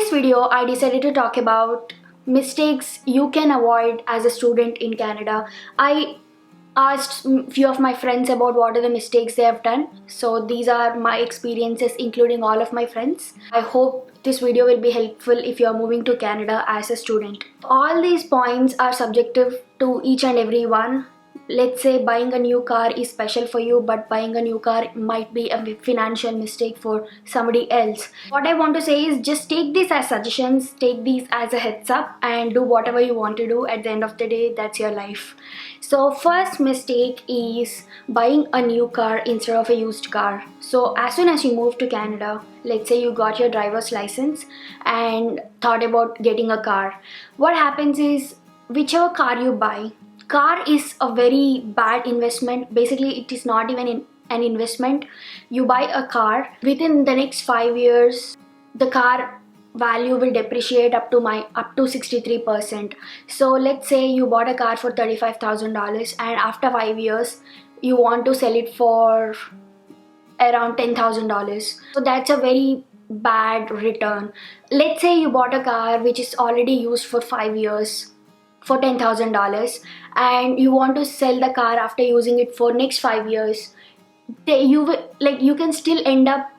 this video, I decided to talk about mistakes you can avoid as a student in Canada. I asked few of my friends about what are the mistakes they have done. So these are my experiences, including all of my friends. I hope this video will be helpful if you are moving to Canada as a student. All these points are subjective to each and every one. Let's say buying a new car is special for you, but buying a new car might be a financial mistake for somebody else. What I want to say is just take these as suggestions, take these as a heads up, and do whatever you want to do. At the end of the day, that's your life. So first mistake is buying a new car instead of a used car. So as soon as you move to Canada, let's say you got your driver's license and thought about getting a car. What happens is whichever car you buy, car is a very bad investment. Basically, it is not even an investment. You buy a car, within the next 5 years, the car value will depreciate up to 63%. So let's say you bought a car for $35,000 and after 5 years, you want to sell it for around $10,000. So that's a very bad return. Let's say you bought a car which is already used for 5 years for $10,000 and you want to sell the car after using it for next 5 years. You can still end up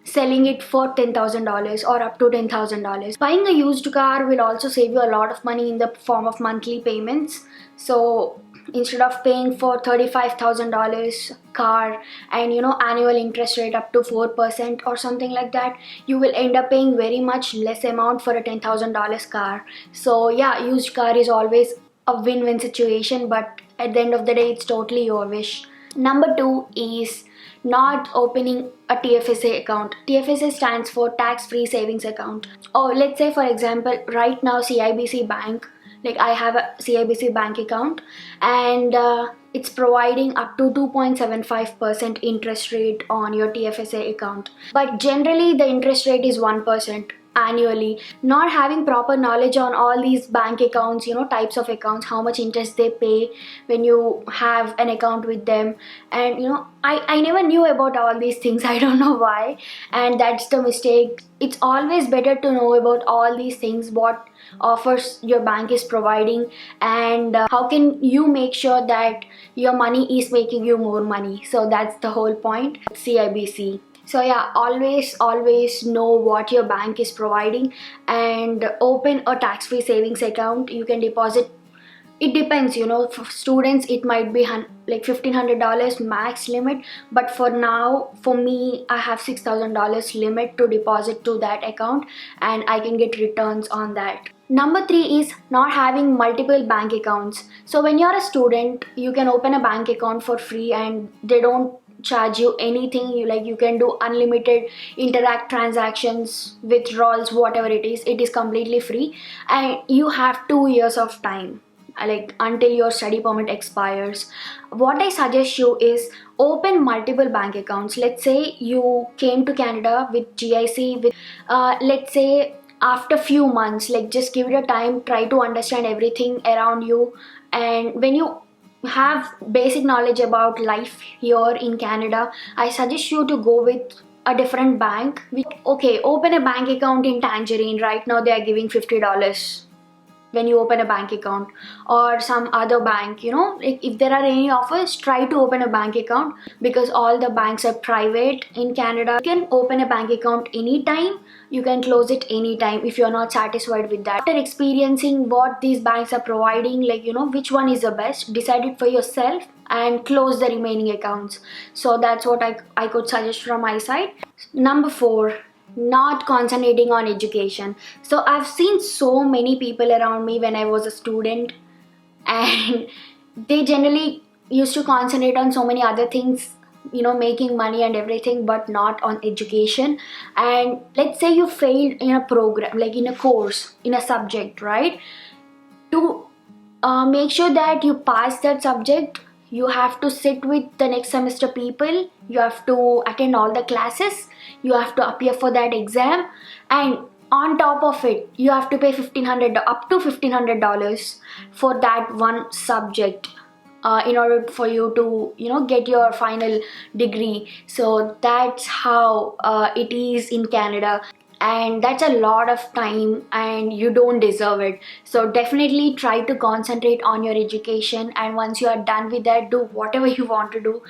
selling it for $10,000 or up to $10,000. Buying a used car will also save you a lot of money in the form of monthly payments. So instead of paying for $35,000 car and annual interest rate up to 4% or something like that, you will end up paying very much less amount for a $10,000 car. So yeah, used car is always a win-win situation, but at the end of the day, it's totally your wish. Number 2 is not opening a TFSA account. TFSA stands for tax-free savings account. Or let's say, for example, right now CIBC Bank, I have a CIBC bank account and it's providing up to 2.75% interest rate on your TFSA account. But generally the interest rate is 1% annually. Not having proper knowledge on all these bank accounts, types of accounts, how much interest they pay when you have an account with them, and I never knew about all these things. I don't know why, and that's the mistake. It's always better to know about all these things, what offers your bank is providing, and how can you make sure that your money is making you more money. So that's the whole point. CIBC. So yeah, always know what your bank is providing and open a tax-free savings account. You can deposit, it depends, for students it might be $1,500 max limit, but for now, for me, I have $6,000 limit to deposit to that account and I can get returns on that. Number 3 is not having multiple bank accounts. So when you're a student, you can open a bank account for free and they don't charge you anything. You can do unlimited interact transactions, withdrawals, whatever it is completely free, and you have 2 years of time until your study permit expires. What I suggest you is open multiple bank accounts. Let's say you came to Canada with GIC with let's say after few months, just give it a time, try to understand everything around you, and when you have basic knowledge about life here in Canada, I suggest you to go with a different bank. Okay, open a bank account in Tangerine. Right now they are giving $50 when you open a bank account, or some other bank. If there are any offers, try to open a bank account, because all the banks are private in Canada. You can open a bank account anytime, you can close it anytime if you're not satisfied with that. After experiencing what these banks are providing, which one is the best, decide it for yourself and close the remaining accounts. So that's what I could suggest from my side. Number 4, not concentrating on education. So I've seen so many people around me when I was a student, and they generally used to concentrate on so many other things, making money and everything, but not on education. And let's say you failed in a program, in a course, in a subject, right? To make sure that you pass that subject, you have to sit with the next semester people, you have to attend all the classes, you have to appear for that exam, and on top of it, you have to pay up to $1,500 for that one subject in order for you to get your final degree. So that's how it is in Canada. and that's a lot of time and you don't deserve it. So definitely try to concentrate on your education, and once you are done with that, do whatever you want to do.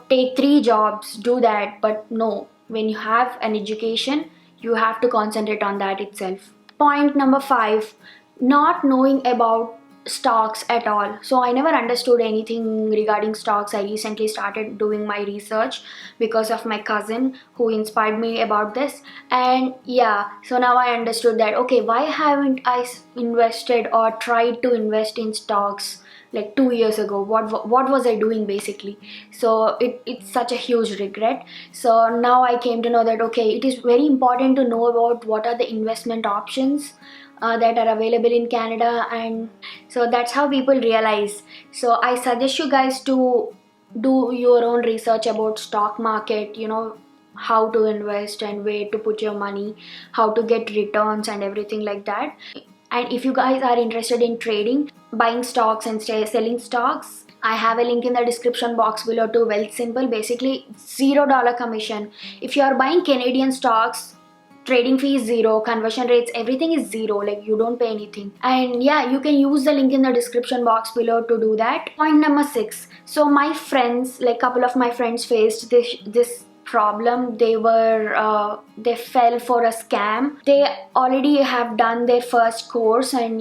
Take 3 jobs, do that, but no, when you have an education, you have to concentrate on that itself. Point number 5, not knowing about stocks at all. So I never understood anything regarding stocks. I recently started doing my research because of my cousin who inspired me about this. And yeah, so now I understood that, okay, why haven't I invested or tried to invest in stocks like 2 years ago? What was I doing basically? So it's such a huge regret. So now I came to know that, okay, it is very important to know about what are the investment options that are available in Canada, and so that's how people realize. So I suggest you guys to do your own research about stock market, how to invest and where to put your money, how to get returns and everything like that. And if you guys are interested in trading, buying stocks and selling stocks, I have a link in the description box below to Wealthsimple. Basically, $0 commission. If you are buying Canadian stocks, trading fee is zero, conversion rates, everything is zero, like you don't pay anything. And yeah, you can use the link in the description box below to do that. Point number 6. So my friends, like couple of my friends faced this problem. They fell for a scam. They already have done their first course, and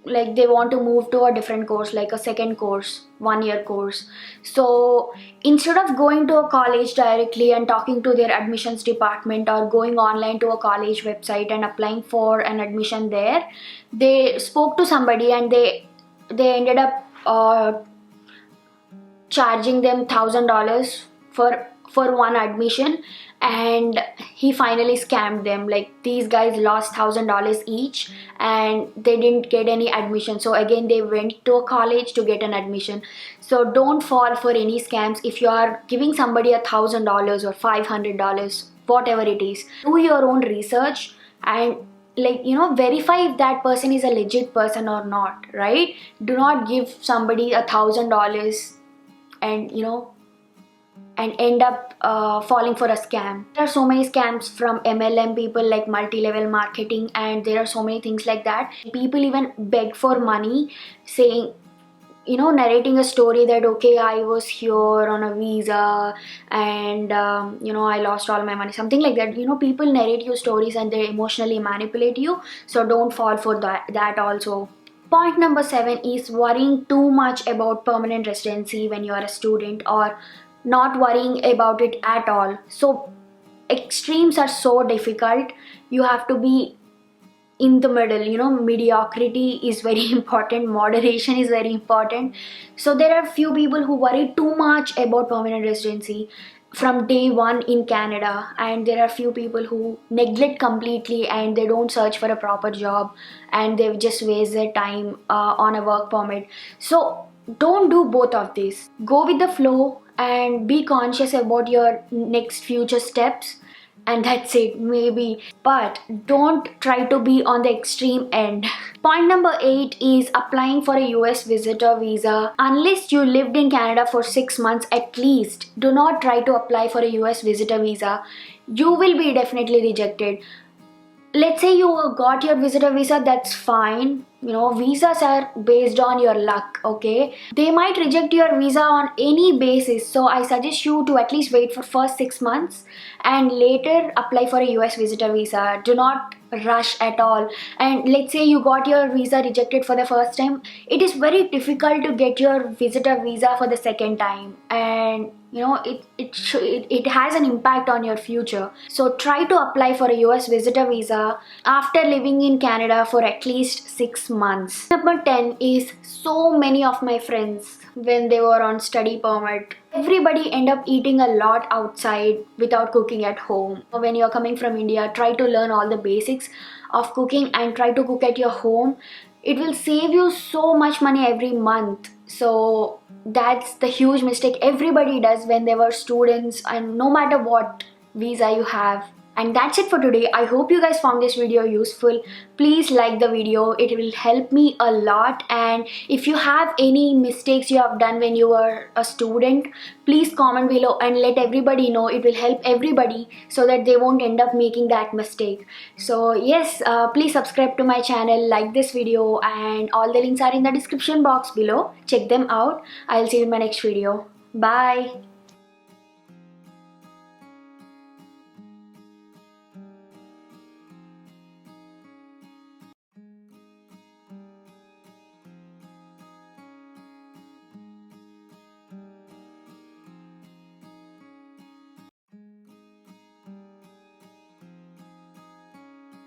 like they want to move to a different course, like a second course, 1-year course. So instead of going to a college directly and talking to their admissions department, or going online to a college website and applying for an admission there, they spoke to somebody and they ended up charging them $1,000 for one admission, and he finally scammed them. Like these guys lost $1,000 each and they didn't get any admission. So again, they went to a college to get an admission. So don't fall for any scams. If you are giving somebody $1,000 or $500, whatever it is, do your own research and verify if that person is a legit person or not, right? Do not give somebody $1,000 and and end up falling for a scam. There are so many scams from MLM people, like multi-level marketing, and there are so many things like that. People even beg for money, saying, narrating a story that, okay, I was here on a visa and I lost all my money, something like that. People narrate you stories and they emotionally manipulate you. So don't fall for that also. Point number 7 is worrying too much about permanent residency when you are a student, or not worrying about it at all. So extremes are so difficult. You have to be in the middle. Mediocrity is very important, moderation is very important. So there are few people who worry too much about permanent residency from day one in Canada, and there are few people who neglect completely and they don't search for a proper job and they've just waste their time on a work permit. So don't do both of these. Go with the flow and be conscious about your next future steps, and that's it, maybe. But don't try to be on the extreme end. Point number 8 is applying for a US visitor visa. Unless you lived in Canada for 6 months at least, do not try to apply for a US visitor visa. You will be definitely rejected. Let's say you got your visitor visa, that's fine. Visas are based on your luck, okay? They might reject your visa on any basis. So I suggest you to at least wait for first 6 months and later apply for a US visitor visa. Do not rush at all. And let's say you got your visa rejected for the first time, it is very difficult to get your visitor visa for the second time, and it has an impact on your future. So try to apply for a US visitor visa after living in Canada for at least 6 months. Number 10 is, so many of my friends, when they were on study permit, everybody end up eating a lot outside without cooking at home. When you're coming from India, try to learn all the basics of cooking and try to cook at your home. It will save you so much money every month. So that's the huge mistake everybody does when they were students, and no matter what visa you have, And that's it for today. I hope you guys found this video useful. Please like the video, it will help me a lot. And if you have any mistakes you have done when you were a student, please comment below and let everybody know. It will help everybody so that they won't end up making that mistake. So yes, please subscribe to my channel, like this video, and all the links are in the description box below. Check them out. I'll see you in my next video. Bye.